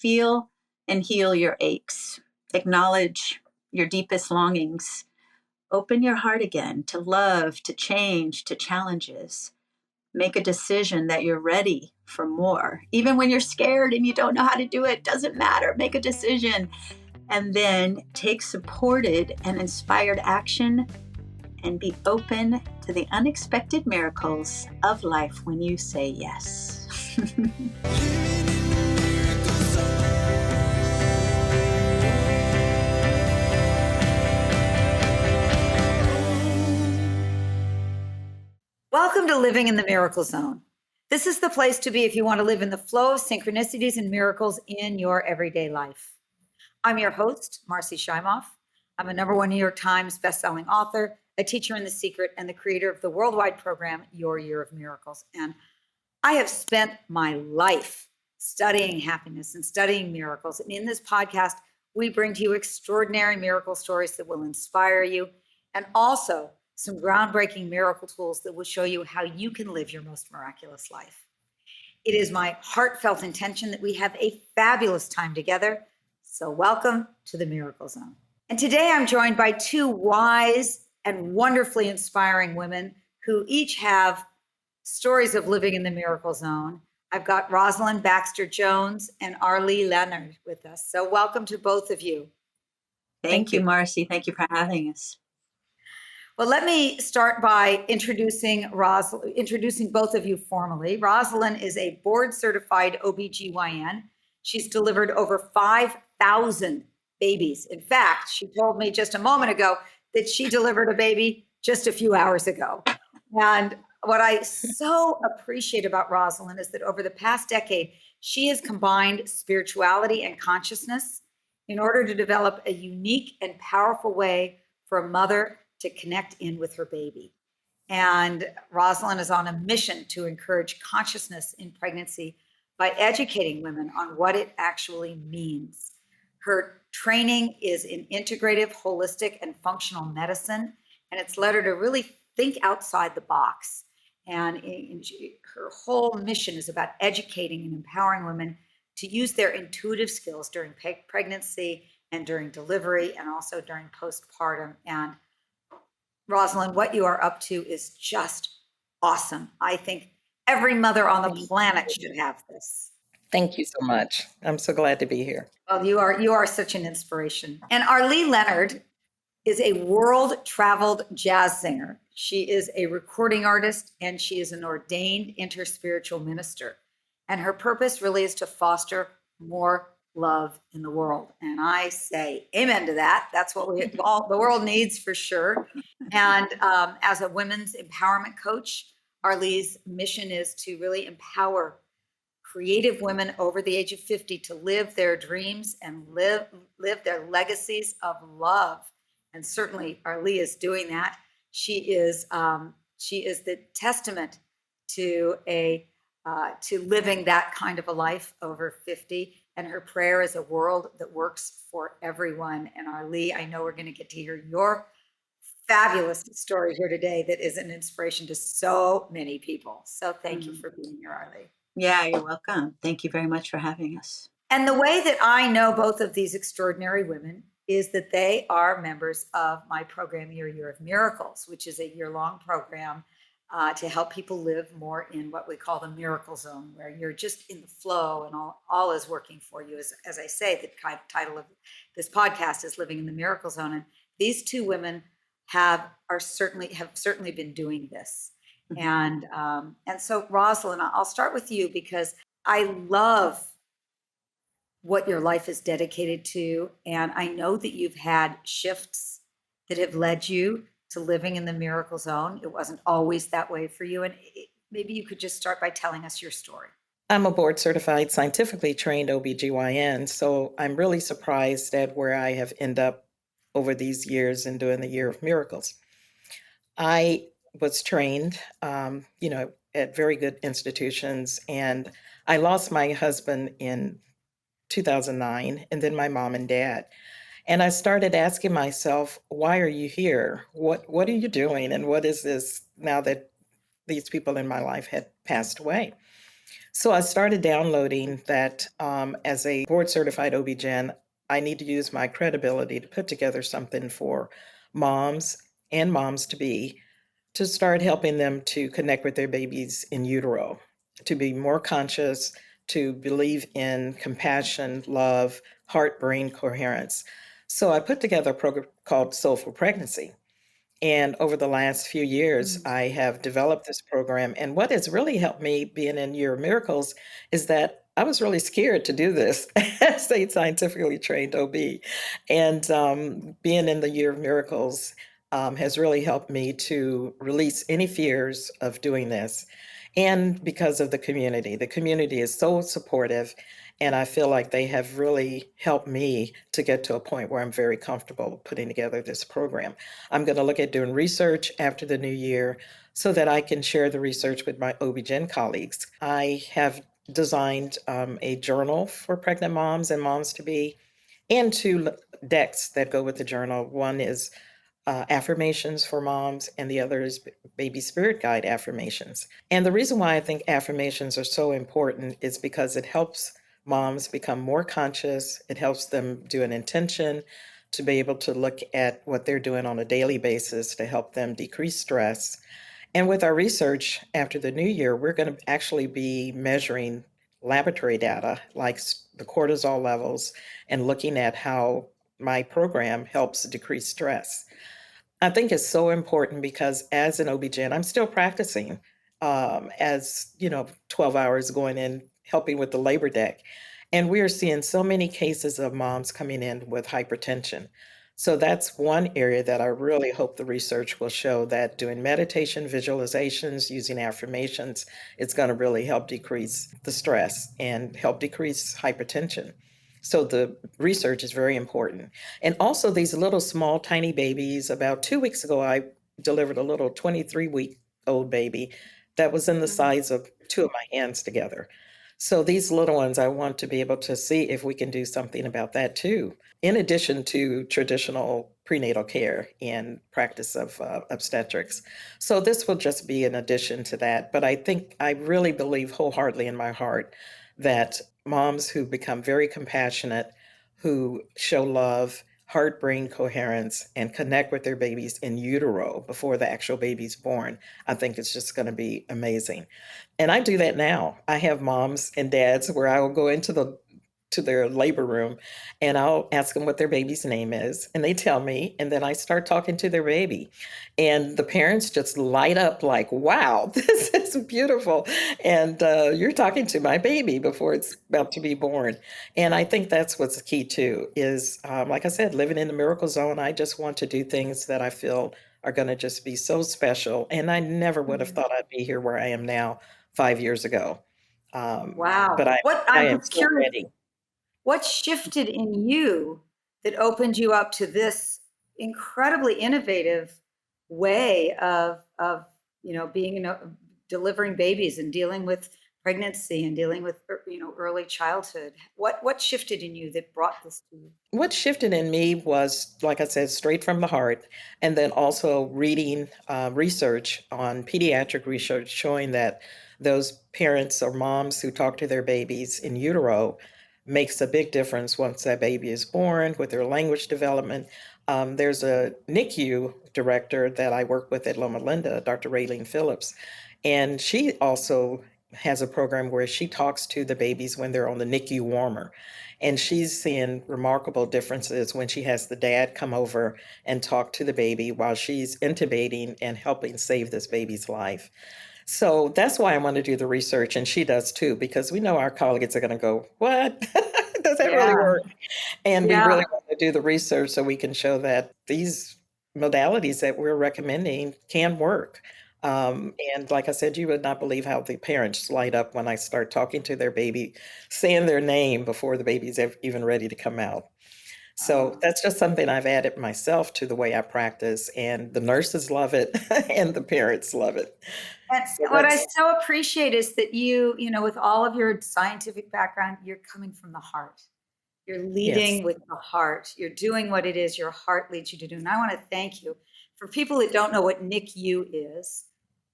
feel and heal your aches. Acknowledge your deepest longings. Open your heart again to love, to change, to challenges. Make a decision that you're ready for more. Even when you're scared and you don't know how to do it, doesn't matter. Make a decision. And then take supported and inspired action and be open to the unexpected miracles of life when you say yes. Welcome to Living in the Miracle Zone. This is the place to be if you want to live in the flow of synchronicities and miracles in your everyday life. I'm your host, Marci Shimoff. I'm a #1 New York Times bestselling author, a teacher in The Secret, and the creator of the worldwide program, Your Year of Miracles. And I have spent my life studying happiness and studying miracles. And in this podcast, we bring to you extraordinary miracle stories that will inspire you, and also some groundbreaking miracle tools that will show you how you can live your most miraculous life. It is my heartfelt intention that we have a fabulous time together. So welcome to the Miracle Zone. And today I'm joined by two wise and wonderfully inspiring women who each have stories of living in the Miracle Zone. I've got Rosalyn Baxter Jones and Arlee Leonard with us. So welcome to both of you. Thank you, Marci. Thank you for having us. Well, let me start by introducing both of you formally. Rosalyn is a board-certified OB-GYN. She's delivered over 5,000 babies. In fact, she told me just a moment ago that she delivered a baby just a few hours ago. And what I so appreciate about Rosalyn is that over the past decade, she has combined spirituality and consciousness in order to develop a unique and powerful way for a mother to connect in with her baby. And Rosalyn is on a mission to encourage consciousness in pregnancy by educating women on what it actually means. Her training is in integrative, holistic, and functional medicine, and it's led her to really think outside the box. And her whole mission is about educating and empowering women to use their intuitive skills during pregnancy and during delivery and also during postpartum. And Rosalyn, what you are up to is just awesome. I think every mother on the planet should have this. Thank you so much. I'm so glad to be here. Well, you are such an inspiration. And Arlee Leonard is a world-traveled jazz singer. She is a recording artist, and she is an ordained interspiritual minister. And her purpose really is to foster more love in the world. And I say amen to that. That's what the world needs for sure. And as a women's empowerment coach, Arlee's mission is to really empower creative women over the age of 50 to live their dreams and live their legacies of love. And certainly Arlee is doing that. She is the testament to living that kind of a life over 50. And her prayer is a world that works for everyone. And Arlee, I know we're going to get to hear your fabulous story here today that is an inspiration to so many people. So thank you for being here, Arlee. Yeah, you're welcome. Thank you very much for having us. And the way that I know both of these extraordinary women is that they are members of my program, Your Year of Miracles, which is a year-long program to help people live more in what we call the miracle zone, where you're just in the flow and all is working for you. As I say, the title of this podcast is Living in the Miracle Zone. And these two women have certainly been doing this. And so Rosalyn, I'll start with you because I love what your life is dedicated to. And I know that you've had shifts that have led you to living in the miracle zone. It wasn't always that way for you. And maybe you could just start by telling us your story. I'm a board certified, scientifically trained OB-GYN. So I'm really surprised at where I have ended up over these years in doing the Year of Miracles. I was trained, at very good institutions. And I lost my husband in 2009, and then my mom and dad. And I started asking myself, why are you here? What are you doing? And what is this now that these people in my life had passed away? So I started downloading that as a board certified OB-GYN, I need to use my credibility to put together something for moms and moms to be to start helping them to connect with their babies in utero, to be more conscious, to believe in compassion, love, heart brain coherence. So I put together a program called Soulful Pregnancy. And over the last few years, Mm. I have developed this program. And what has really helped me being in Year of Miracles is that I was really scared to do this as a scientifically trained OB. And being in the Year of Miracles has really helped me to release any fears of doing this. And because of the community is so supportive. And I feel like they have really helped me to get to a point where I'm very comfortable putting together this program. I'm going to look at doing research after the new year so that I can share the research with my OB-GYN colleagues. I have designed a journal for pregnant moms and moms to be, and two decks that go with the journal. One is affirmations for moms, and the other is baby spirit guide affirmations. And the reason why I think affirmations are so important is because it helps moms become more conscious. It helps them do an intention to be able to look at what they're doing on a daily basis to help them decrease stress. And with our research after the new year, we're going to actually be measuring laboratory data like the cortisol levels and looking at how my program helps decrease stress. I think it's so important because as an OB-GYN, I'm still practicing as, 12 hours going in, helping with the labor deck. And we are seeing so many cases of moms coming in with hypertension. So that's one area that I really hope the research will show that doing meditation, visualizations, using affirmations, it's going to really help decrease the stress and help decrease hypertension. So the research is very important. And also these little small tiny babies. About 2 weeks ago, I delivered a little 23-week-old baby that was in the Mm. size of two of my hands together. So these little ones, I want to be able to see if we can do something about that too, in addition to traditional prenatal care and practice of obstetrics. So this will just be an addition to that. But I think I really believe wholeheartedly in my heart that moms who become very compassionate, who show love, heart brain coherence, and connect with their babies in utero before the actual baby's born, I think it's just going to be amazing. And I do that now. I have moms and dads where I will go into the to their labor room and I'll ask them what their baby's name is and they tell me and then I start talking to their baby and the parents just light up like, wow, this is beautiful, and you're talking to my baby before it's about to be born. And I think that's what's key too is like I said, living in the miracle zone. I just want to do things that I feel are going to just be so special, and I never would have Mm. thought I'd be here where I am now 5 years ago. um, but Wow. What I I'm am just so curious, ready. what shifted in you that opened you up to this incredibly innovative way of being delivering babies and dealing with pregnancy and dealing with early childhood? What shifted in you that brought this to you? What shifted in me was, like I said, straight from the heart, and then also reading research on pediatric research showing that those parents or moms who talk to their babies in utero makes a big difference once that baby is born with their language development. There's a NICU director that I work with at Loma Linda, Dr. Raylene Phillips, and she also has a program where she talks to the babies when they're on the NICU warmer. And she's seeing remarkable differences when she has the dad come over and talk to the baby while she's intubating and helping save this baby's life. So that's why I want to do the research, and she does too, because we know our colleagues are going to go, what? Does that really Yeah, work? And we yeah. really want to do the research so we can show that these modalities that we're recommending can work. And like I said, you would not believe how the parents light up when I start talking to their baby, saying their name before the baby's even ready to come out. So Uh, that's just something I've added myself to the way I practice, and the nurses love it, and the parents love it. and So what I that's so appreciate is that with all of your scientific background, you're coming from the heart. You're yes. leading with the heart. You're doing what it is your heart leads you to do. And I want to thank you. For people that don't know what NICU is,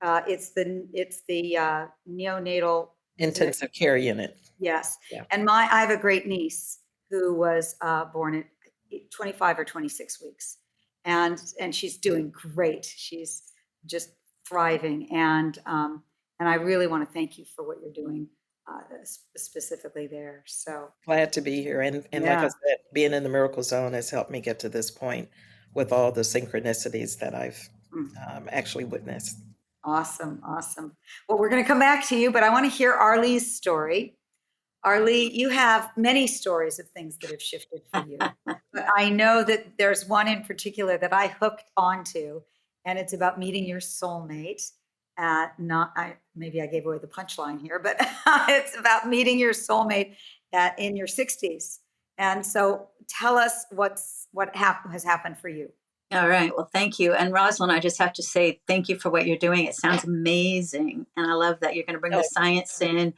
it's the neonatal intensive care unit. Yes. Yeah. And I have a great niece who was born at 25 or 26 weeks. And she's doing great. She's just thriving. And I really want to thank you for what you're doing specifically there. So Glad to be here. And like I yeah. said, being in the miracle zone has helped me get to this point with all the synchronicities that I've Mm. actually witnessed. Awesome. Awesome. Well, we're going to come back to you, but I want to hear Arlee's story. Arlee, you have many stories of things that have shifted for you. But I know that there's one in particular that I hooked onto, and it's about meeting your soulmate. Maybe I gave away the punchline here, but it's about meeting your soulmate in your 60s. And so tell us what has happened for you. All right. Well, thank you. And Rosalyn, I just have to say thank you for what you're doing. It sounds amazing. And I love that you're going to bring the science in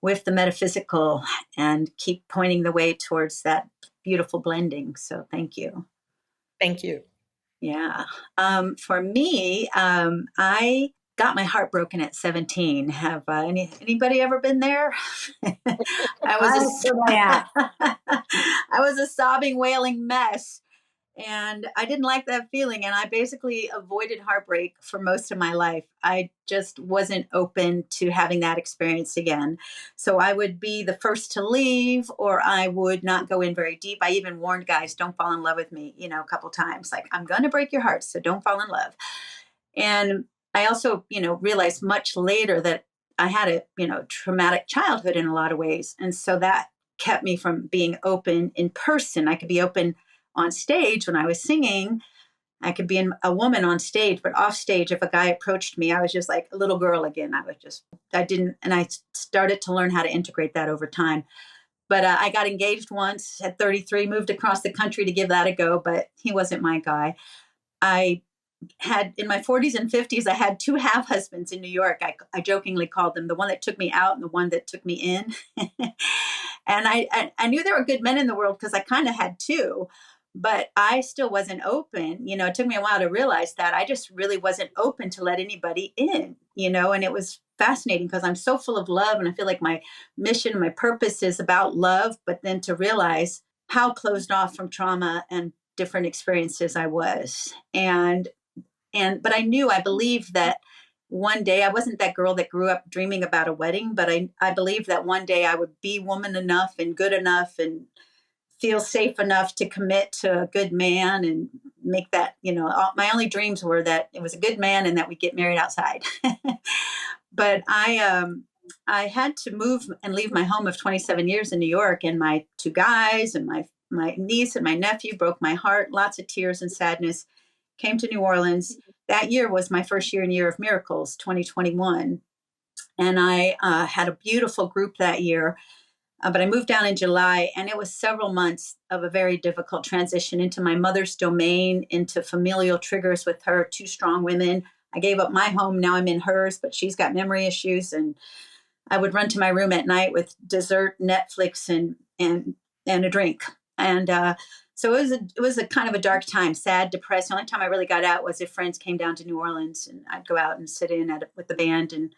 with the metaphysical and keep pointing the way towards that beautiful blending. So thank you. Thank you. Yeah. For me, I got my heart broken at 17. Have anybody ever been there? I was a sobbing, wailing mess. And I didn't like that feeling. And I basically avoided heartbreak for most of my life. I just wasn't open to having that experience again. So I would be the first to leave, or I would not go in very deep. I even warned guys, don't fall in love with me, a couple times. Like, I'm going to break your heart, so don't fall in love. And I also, realized much later that I had a, traumatic childhood in a lot of ways. And so that kept me from being open in person. I could be open on stage when I was singing. I could be a woman on stage, but off stage, if a guy approached me, I was just like a little girl again. I started to learn how to integrate that over time. But I got engaged once at 33, moved across the country to give that a go, but he wasn't my guy. I had in my 40s and 50s, I had two half husbands in New York. I jokingly called them the one that took me out and the one that took me in. And I knew there were good men in the world because I kind of had two, but I still wasn't open. It took me a while to realize that I just really wasn't open to let anybody in, and it was fascinating because I'm so full of love. And I feel like my mission, my purpose is about love, but then to realize how closed off from trauma and different experiences I was. But I believed that one day I wasn't that girl that grew up dreaming about a wedding, but I believed that one day I would be woman enough and good enough and feel safe enough to commit to a good man and make that, my only dreams were that it was a good man and that we get married outside. But I had to move and leave my home of 27 years in New York, and my two guys and my niece and my nephew broke my heart, lots of tears and sadness. Came to New Orleans. That year was my first year of miracles, 2021. And I had a beautiful group that year. But I moved down in July, and it was several months of a very difficult transition into my mother's domain, into familial triggers with her, two strong women. I gave up my home. Now I'm in hers, but she's got memory issues. And I would run to my room at night with dessert, Netflix, and a drink. And so it was a kind of a dark time, sad, depressed. The only time I really got out was if friends came down to New Orleans, and I'd go out and sit in with the band and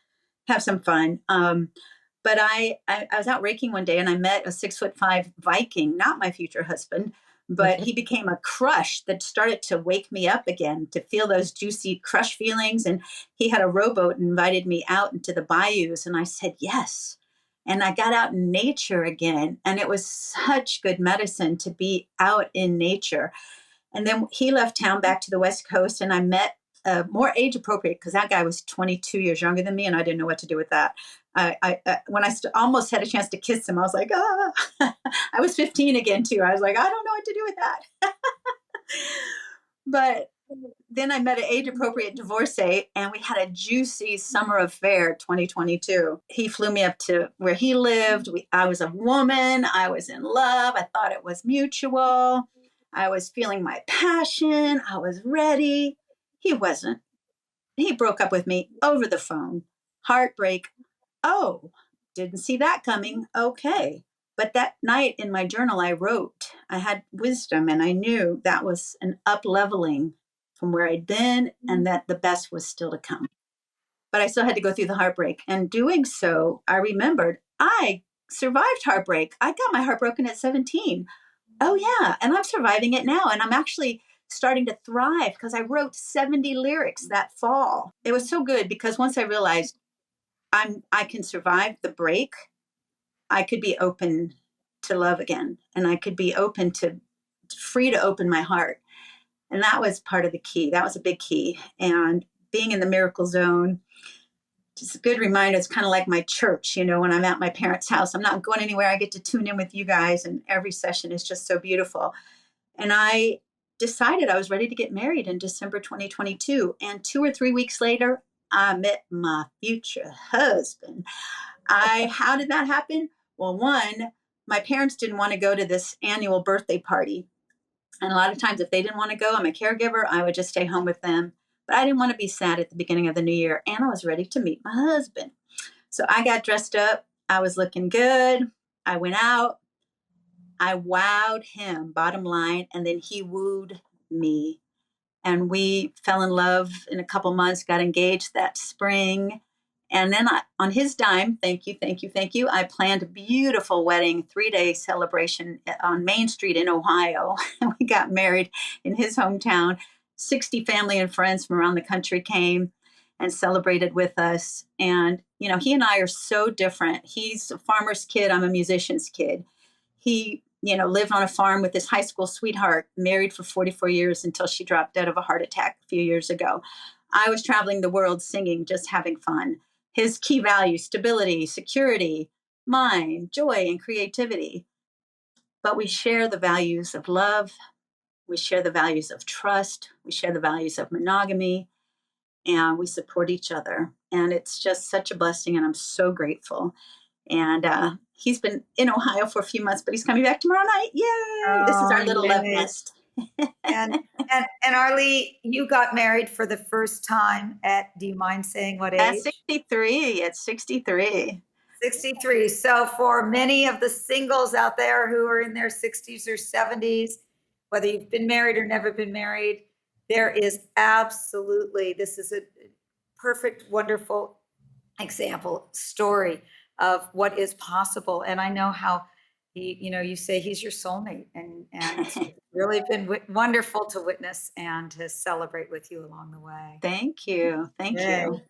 have some fun. But I was out raking one day, and I met a 6'5" Viking, not my future husband, but he became a crush that started to wake me up again, to feel those juicy crush feelings. And he had a rowboat and invited me out into the bayous, and I said yes. And I got out in nature again, and it was such good medicine to be out in nature. And then he left town back to the West Coast, and I met more age appropriate, because that guy was 22 years younger than me, and I didn't know what to do with that. When I almost had a chance to kiss him, I was like, ah. I was 15 again too. I was like, I don't know what to do with that. But then I met an age appropriate divorcee, and we had a juicy summer affair, 2022. He flew me up to where he lived. I was a woman. I was in love. I thought it was mutual. I was feeling my passion. I was ready. He wasn't. He broke up with me over the phone. Heartbreak. Oh, didn't see that coming. Okay. But that night in my journal, I wrote, I had wisdom, and I knew that was an up leveling from where I'd been, and that the best was still to come. but I still had to go through the heartbreak. And doing so, I remembered I survived heartbreak. I got my heart broken at 17. Oh, yeah. And I'm surviving it now. And I'm actually starting to thrive because I wrote 70 lyrics that fall. It was so good because once I realized I can survive the break, I could be open to love again, and I could be open to free to open my heart. And that was part of the key. That was a big key. And being in the miracle zone, just a good reminder. It's kind of like my church, when I'm at my parents' house, I'm not going anywhere. I get to tune in with you guys, and every session is just so beautiful. And I decided I was ready to get married in December 2022. And 2 or 3 weeks later, I met my future husband. How did that happen? Well, one, my parents didn't want to go to this annual birthday party. And a lot of times, if they didn't want to go, I'm a caregiver, I would just stay home with them. But I didn't want to be sad at the beginning of the new year. And I was ready to meet my husband. So I got dressed up. I was looking good. I went out. I wowed him, bottom line. And then he wooed me. And we fell in love in a couple months, got engaged that spring. And then on his dime, thank you, thank you, thank you, I planned a beautiful wedding, 3-day celebration on Main Street in Ohio. And we got married in his hometown. 60 family and friends from around the country came and celebrated with us. And, he and I are so different. He's a farmer's kid. I'm a musician's kid. He, lived on a farm with his high school sweetheart, married for 44 years until she dropped dead of a heart attack a few years ago. I was traveling the world singing, just having fun. His key values: stability, security, mine, joy, and creativity. But we share the values of love. We share the values of trust. We share the values of monogamy, and we support each other. And it's just such a blessing, and I'm so grateful. And he's been in Ohio for a few months, but he's coming back tomorrow night. Yay! This is Oh, our little love nest. And Arlee, you got married for the first time at, do you mind saying what At age? 63. At 63. 63. So for many of the singles out there who are in their 60s or 70s, whether you've been married or never been married, there is absolutely, this is a perfect, wonderful example, story of what is possible. And I know how you say he's your soulmate, and it's really been wonderful to witness and to celebrate with you along the way. Thank you. Thank you.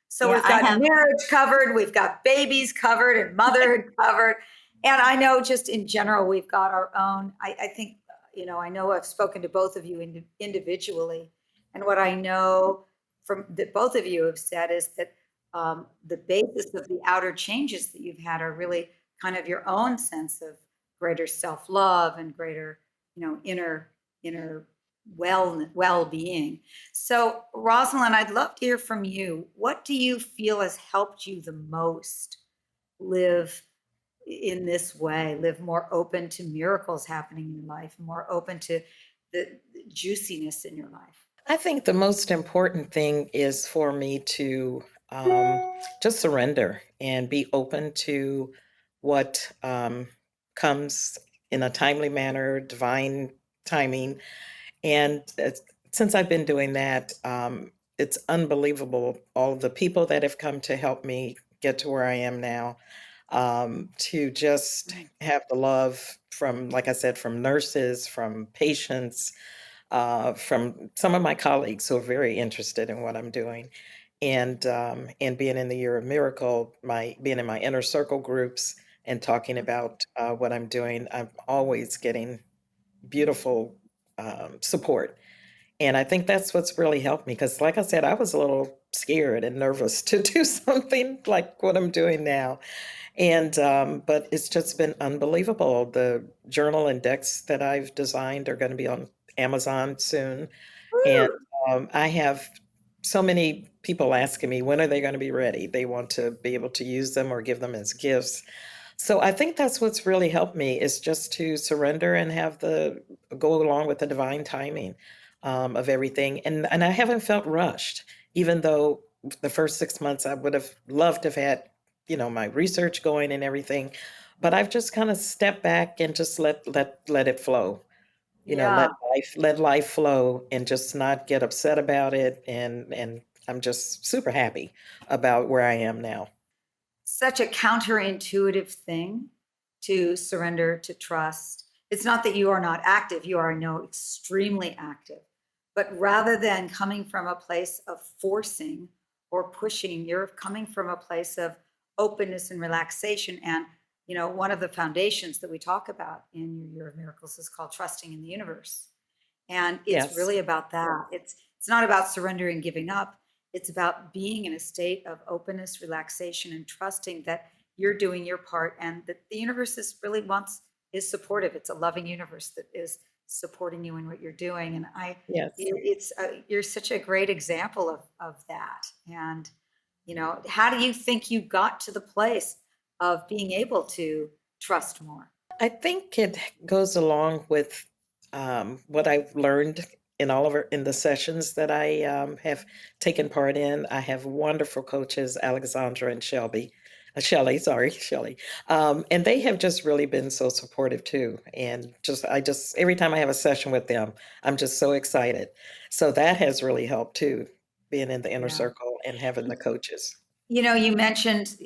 So Yeah, we've got marriage covered, we've got babies covered, and motherhood covered. And I know just in general, we've got our own, I think, I know I've spoken to both of you individually. And what I know from that both of you have said is that the basis of the outer changes that you've had are really kind of your own sense of greater self-love and greater, inner well-being. So Rosalyn, I'd love to hear from you. What do you feel has helped you the most live in this way, live more open to miracles happening in your life, more open to the juiciness in your life? I think the most important thing is for me to just surrender and be open to what comes in a timely manner, divine timing. And since I've been doing that, it's unbelievable all the people that have come to help me get to where I am now. To just have the love from, like I said, from nurses, from patients, from some of my colleagues who are very interested in what I'm doing, and being in the Year of Miracle, being in my inner circle groups and talking about what I'm doing, I'm always getting beautiful support. And I think that's what's really helped me because, like I said, I was a little scared and nervous to do something like what I'm doing now. And but it's just been unbelievable. The journal and decks that I've designed are going to be on Amazon soon. And I have so many people asking me, when are they going to be ready? They want to be able to use them or give them as gifts. So I think that's what's really helped me is just to surrender and go along with the divine timing of everything. And I haven't felt rushed, even though the first 6 months I would have loved to have had, my research going and everything. But I've just kind of stepped back and just let it flow. Yeah. Let life flow and just not get upset about it and I'm just super happy about where I am now. Such a counterintuitive thing to surrender, to trust. It's not that you are not active, you are, I know, extremely active. But rather than coming from a place of forcing or pushing, you're coming from a place of openness and relaxation. And, one of the foundations that we talk about in your Year of Miracles is called trusting in the universe. And it's Yes. really about that. It's not about surrendering, giving up. It's about being in a state of openness, relaxation, and trusting that you're doing your part and that the universe is supportive. It's a loving universe that is supporting you in what you're doing. And Yes. you're such a great example of that. And, how do you think you got to the place of being able to trust more? I think it goes along with what I've learned in in the sessions that I have taken part in. I have wonderful coaches, Alexandra and Shelly, sorry, Shelly, and they have just really been so supportive too. And I just every time I have a session with them, I'm just so excited. So that has really helped too, being in the inner Yeah. circle and having the coaches. You mentioned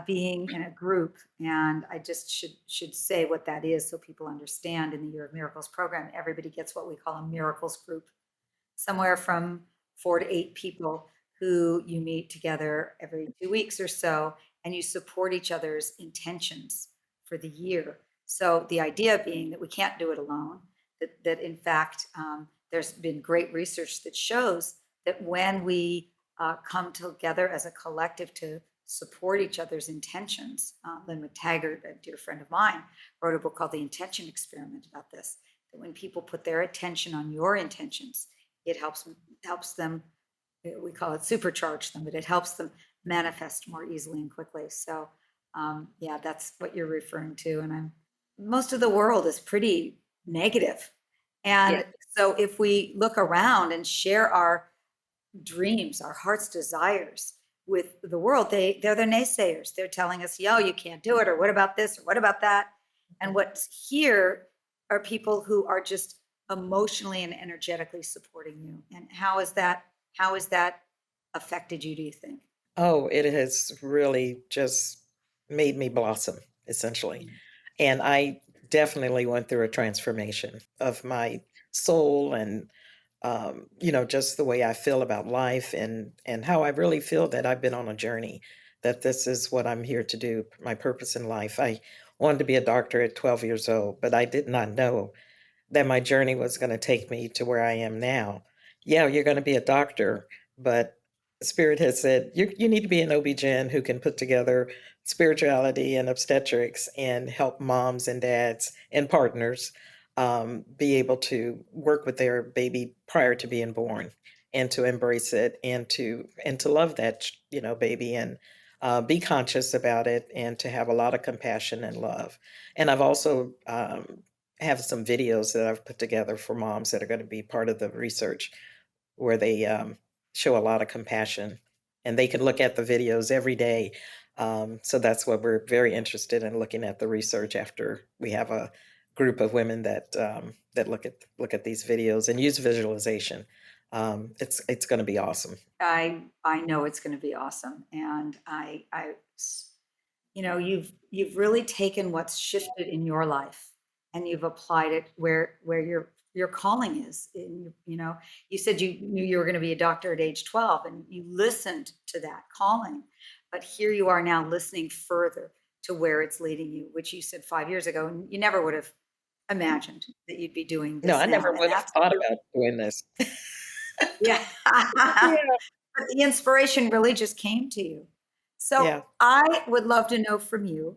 being in a group, and I just should say what that is so people understand. In the Year of Miracles program, everybody gets what we call a miracles group, somewhere from 4 to 8 people who you meet together every 2 weeks or so, and you support each other's intentions for the year. So the idea being that we can't do it alone, that in fact, there's been great research that shows that when we come together as a collective to support each other's intentions. Lynn McTaggart, a dear friend of mine, wrote a book called The Intention Experiment about this, that when people put their attention on your intentions, it helps them, we call it supercharge them, but it helps them manifest more easily and quickly. So yeah, that's what you're referring to. And most of the world is pretty negative. And Yeah. so if we look around and share our dreams, our heart's desires with the world, they're the naysayers. They're telling us, yo, you can't do it, or what about this, or what about that? And what's here are people who are just emotionally and energetically supporting you. And how has that affected you, do you think? Oh, it has really just made me blossom, essentially. And I definitely went through a transformation of my soul and just the way I feel about life and how I really feel that I've been on a journey, that this is what I'm here to do, my purpose in life. I wanted to be a doctor at 12 years old, but I did not know that my journey was going to take me to where I am now. Yeah, you're going to be a doctor, but Spirit has said you need to be an OB-GYN who can put together spirituality and obstetrics and help moms and dads and partners be able to work with their baby prior to being born and to embrace it and to love that baby and be conscious about it and to have a lot of compassion and love. And I've also have some videos that I've put together for moms that are going to be part of the research where they show a lot of compassion and they can look at the videos every day. So that's what we're very interested in, looking at the research after we have a group of women that look at these videos and use visualization. It's going to be awesome. I know it's going to be awesome. And you've really taken what's shifted in your life and you've applied it where your calling is. You said you knew you were going to be a doctor at age 12 and you listened to that calling, but here you are now listening further to where it's leading you, which you said 5 years ago, and you never would have imagined that you'd be doing No, this I now. never And would have that's thought about doing this. yeah. Yeah. But the inspiration really just came to you. So Yeah. I would love to know from you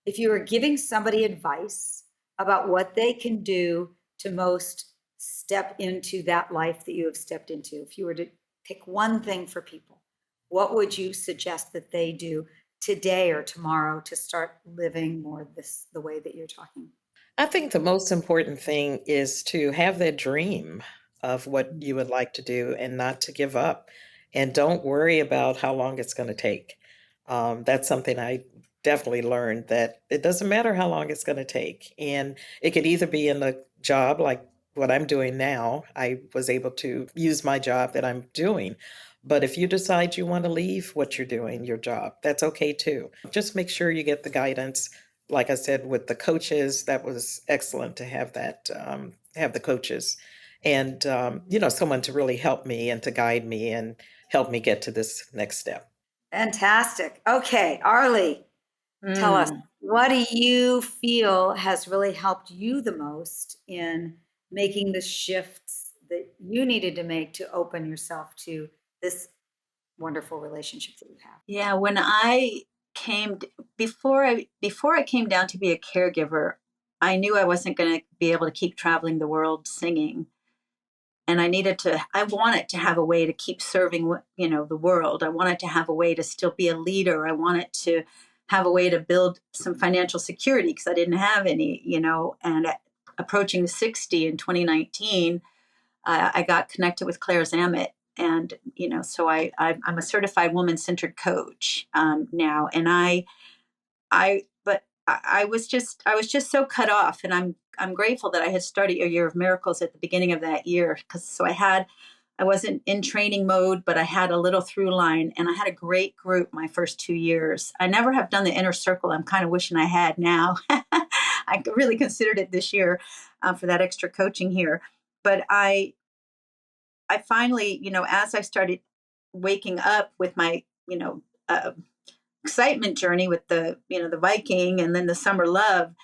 if you were giving somebody advice about what they can do to most step into that life that you have stepped into. If you were to pick one thing for people, what would you suggest that they do today or tomorrow to start living more the way that you're talking? I think the most important thing is to have that dream of what you would like to do and not to give up. And don't worry about how long it's going to take. That's something I definitely learned, that it doesn't matter how long it's going to take. And it could either be in a job like what I'm doing now. I was able to use my job that I'm doing, But if you decide you want to leave what you're doing, your job, that's okay too. Just make sure you get the guidance. Like I said, with the coaches, that was excellent to have that, have the coaches and, someone to really help me and to guide me and help me get to this next step. Fantastic. Okay, Arlie, tell us, Mm. what do you feel has really helped you the most in making the shifts that you needed to make to open yourself to this wonderful relationship that you have? Yeah, when I came before I came down to be a caregiver, I knew I wasn't going to be able to keep traveling the world singing, and I wanted to have a way to keep serving, the world. I wanted to have a way to still be a leader. I wanted to have a way to build some financial security because I didn't have any, and approaching 60 in 2019, I got connected with Claire Zammit. And, so I'm a certified woman-centered coach now. And I was just so cut off. And I'm grateful that I had started a year of miracles at the beginning of that year. I wasn't in training mode, but I had a little through line and I had a great group my first 2 years. I never have done the inner circle. I'm kind of wishing I had now. I really considered it this year for that extra coaching here. But I finally, as I started waking up with my, uh, excitement journey with the Viking and then the summer love,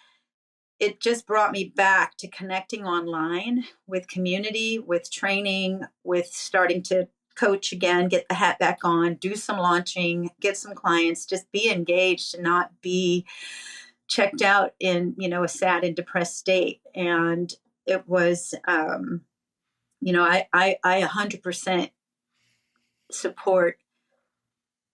it just brought me back to connecting online with community, with training, with starting to coach again, get the hat back on, do some launching, get some clients, just be engaged and not be checked out in, a sad and depressed state. And it was, I 100% support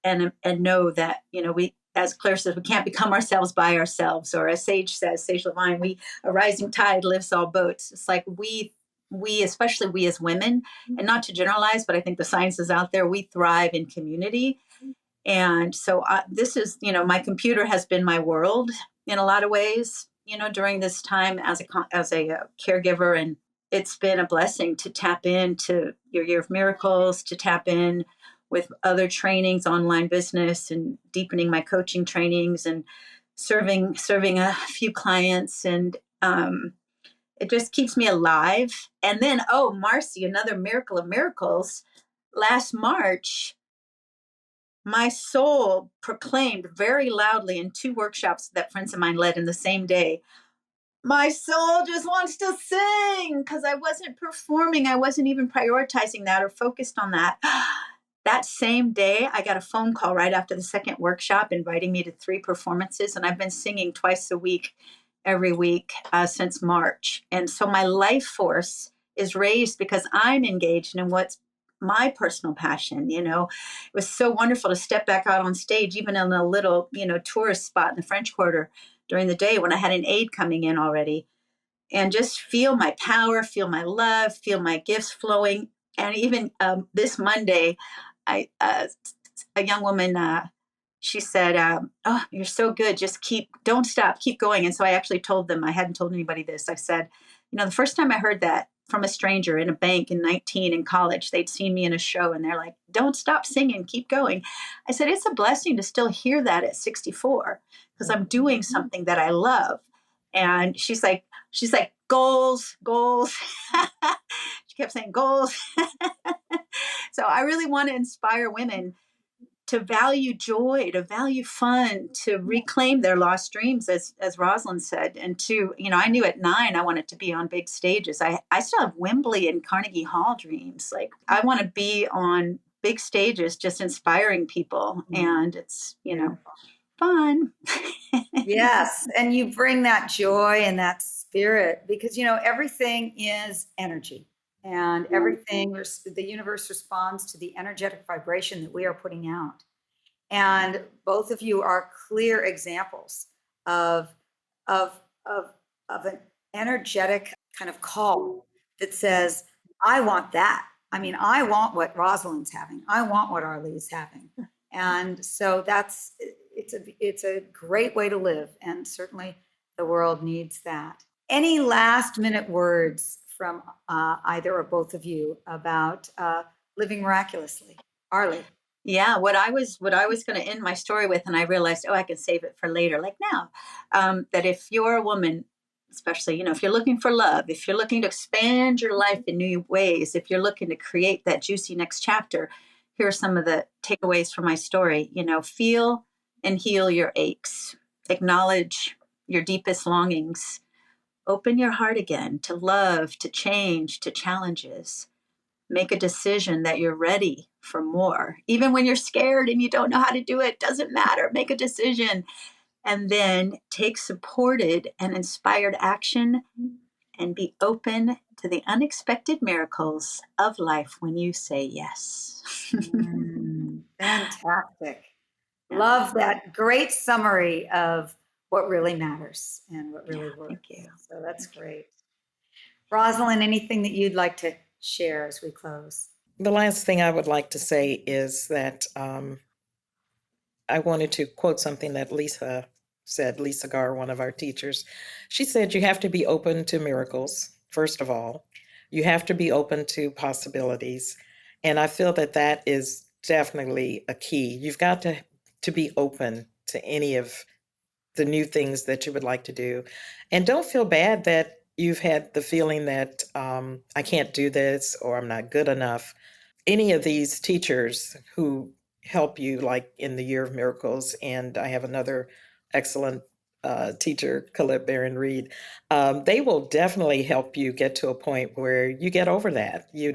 and know that we, as Claire says, we can't become ourselves by ourselves, or as Sage says, Sage Levine, we a rising tide lifts all boats. It's like we especially we as women, and not to generalize, but I think the science is out there, we thrive in community. And so this is, my computer has been my world in a lot of ways, during this time as a caregiver. And it's been a blessing to tap into your year of miracles, to tap in with other trainings, online business, and deepening my coaching trainings and serving a few clients. And it just keeps me alive. And then, oh, Marci, another miracle of miracles. Last March, my soul proclaimed very loudly in 2 workshops that friends of mine led in the same day. My soul just wants to sing, because I wasn't performing. I wasn't even prioritizing that or focused on that. That same day, I got a phone call right after the second workshop inviting me to 3 performances. And I've been singing twice a week, every week since March. And so my life force is raised because I'm engaged in what's my personal passion. It was so wonderful to step back out on stage, even in a little, tourist spot in the French Quarter during the day when I had an aide coming in already, and just feel my power, feel my love, feel my gifts flowing. And even this Monday, a young woman, she said, "Oh, you're so good. Just don't stop, keep going." And so I actually told them, I hadn't told anybody this. I said, the first time I heard that from a stranger in a bank in 19 in college, they'd seen me in a show and they're like, "Don't stop singing, keep going." I said, it's a blessing to still hear that at 64 because I'm doing something that I love. And she's like, goals, goals. She kept saying goals. So I really want to inspire women to value joy, to value fun, to reclaim their lost dreams, as Rosalyn said. And I knew at 9 I wanted to be on big stages. I still have Wembley and Carnegie Hall dreams. Like, I want to be on big stages, just inspiring people. And it's, fun. Yes, and you bring that joy and that spirit because everything is energy, and everything the universe responds to the energetic vibration that we are putting out. And both of you are clear examples of of of of an energetic kind of call that says, I want that. I mean, I want what Rosalyn's having. I want what Arlee's having. And so it's a great way to live, and certainly the world needs that. Any last minute words from either or both of you about living miraculously? Arlie. Yeah, what I was going to end my story with, and I realized, I can save it for later, like now, that if you're a woman, especially, if you're looking for love, if you're looking to expand your life in new ways, if you're looking to create that juicy next chapter, here are some of the takeaways from my story. Feel and heal your aches, acknowledge your deepest longings, open your heart again to love, to change, to challenges. Make a decision that you're ready for more. Even when you're scared and you don't know how to do it, doesn't matter. Make a decision and then take supported and inspired action and be open to the unexpected miracles of life when you say yes. Fantastic. Yeah. Love that. Great summary of what really matters and what really works. Thank you. So that's great. Rosalyn, anything that you'd like to share as we close? The last thing I would like to say is that I wanted to quote something that Lisa said, Lisa Garr, one of our teachers. She said, you have to be open to miracles, first of all. You have to be open to possibilities. And I feel that that is definitely a key. You've got to be open to any of the new things that you would like to do. And don't feel bad that you've had the feeling that I can't do this or I'm not good enough. Any of these teachers who help you, like in the Year of Miracles, and I have another excellent teacher, Colette Barron Reed, they will definitely help you get to a point where you get over that. You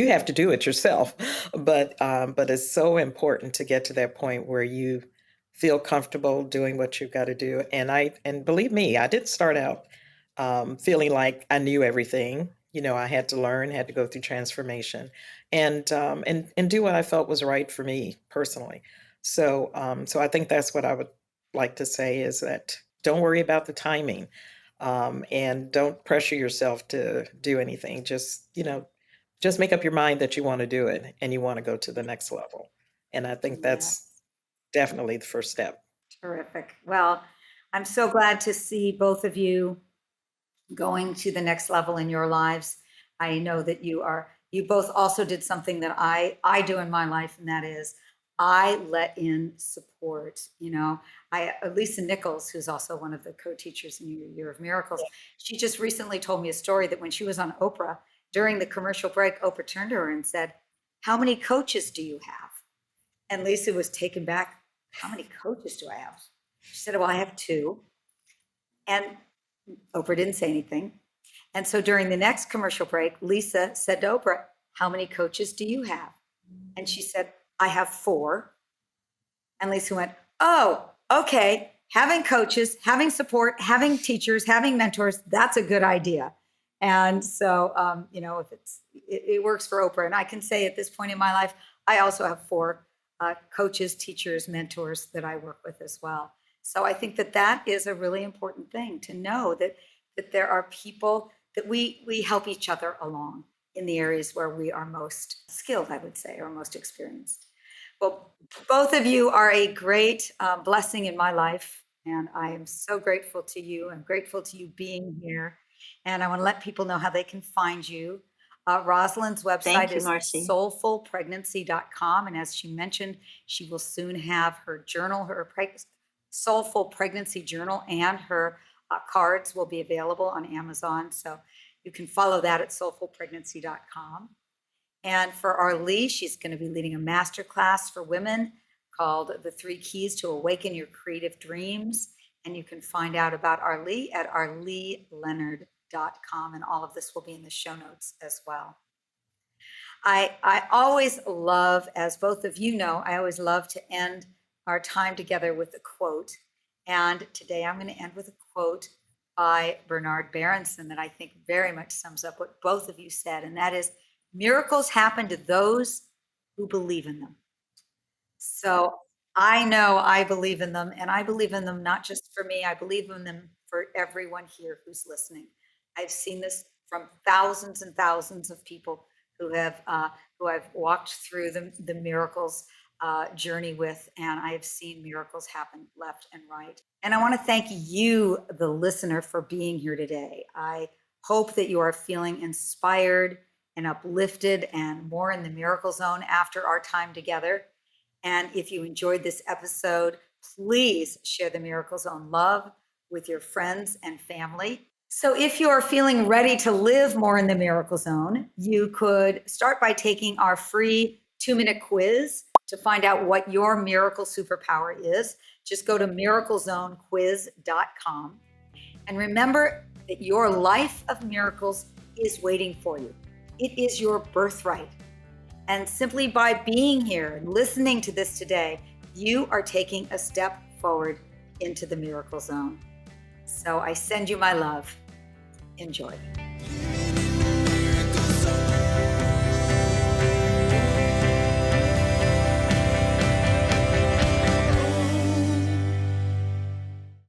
have to do it yourself, but it's so important to get to that point where you feel comfortable doing what you've got to do. And believe me, I did start out feeling like I knew everything. I had to learn, had to go through transformation, and do what I felt was right for me personally. So I think that's what I would like to say is that don't worry about the timing, and don't pressure yourself to do anything. Just make up your mind that you want to do it and you want to go to the next level. And I think that's definitely the first step. Terrific. Well, I'm so glad to see both of you going to the next level in your lives. I know that you both also did something that I do in my life, and that is I let in support. Lisa Nichols, who's also one of the co-teachers in your Year of Miracles, she just recently told me a story that when she was on Oprah, during the commercial break, Oprah turned to her and said, "How many coaches do you have?" And Lisa was taken back. "How many coaches do I have?" She said, "Well, I have two." And Oprah didn't say anything. And so during the next commercial break, Lisa said to Oprah, "How many coaches do you have?" And she said, "I have 4." And Lisa went, "Oh, okay. Having coaches, having support, having teachers, having mentors, that's a good idea." And so, if it works for Oprah. And I can say at this point in my life, I also have 4 coaches, teachers, mentors that I work with as well. So I think that is a really important thing to know, that there are people that we help each other along in the areas where we are most skilled, I would say, or most experienced. Well, both of you are a great blessing in my life, and I am so grateful to you. I'm grateful to you being here, and I want to let people know how they can find you. Rosalyn's website is soulfulpregnancy.com, and as she mentioned, she will soon have her journal, Soulful Pregnancy Journal, and her cards will be available on Amazon, so you can follow that at soulfulpregnancy.com. And for Arlee, she's going to be leading a masterclass for women called The 3 Keys to Awaken Your Creative Dreams. And you can find out about Arlee at arleeleonard.com. And all of this will be in the show notes as well. I always love, as both of you know, I always love to end our time together with a quote. And today I'm going to end with a quote by Bernard Berenson that I think very much sums up what both of you said. And that is, "Miracles happen to those who believe in them." So I know I believe in them, and I believe in them not just for me, I believe in them for everyone here who's listening. I've seen this from thousands and thousands of people who I've walked through the miracles journey with, and I have seen miracles happen left and right. And I want to thank you, the listener, for being here today. I hope that you are feeling inspired and uplifted and more in the miracle zone after our time together. And if you enjoyed this episode, please share the Miracle Zone love with your friends and family. So if you are feeling ready to live more in the Miracle Zone, you could start by taking our free 2-minute quiz to find out what your miracle superpower is. Just go to miraclezonequiz.com. And remember that your life of miracles is waiting for you. It is your birthright. And simply by being here and listening to this today, you are taking a step forward into the miracle zone. So I send you my love. Enjoy.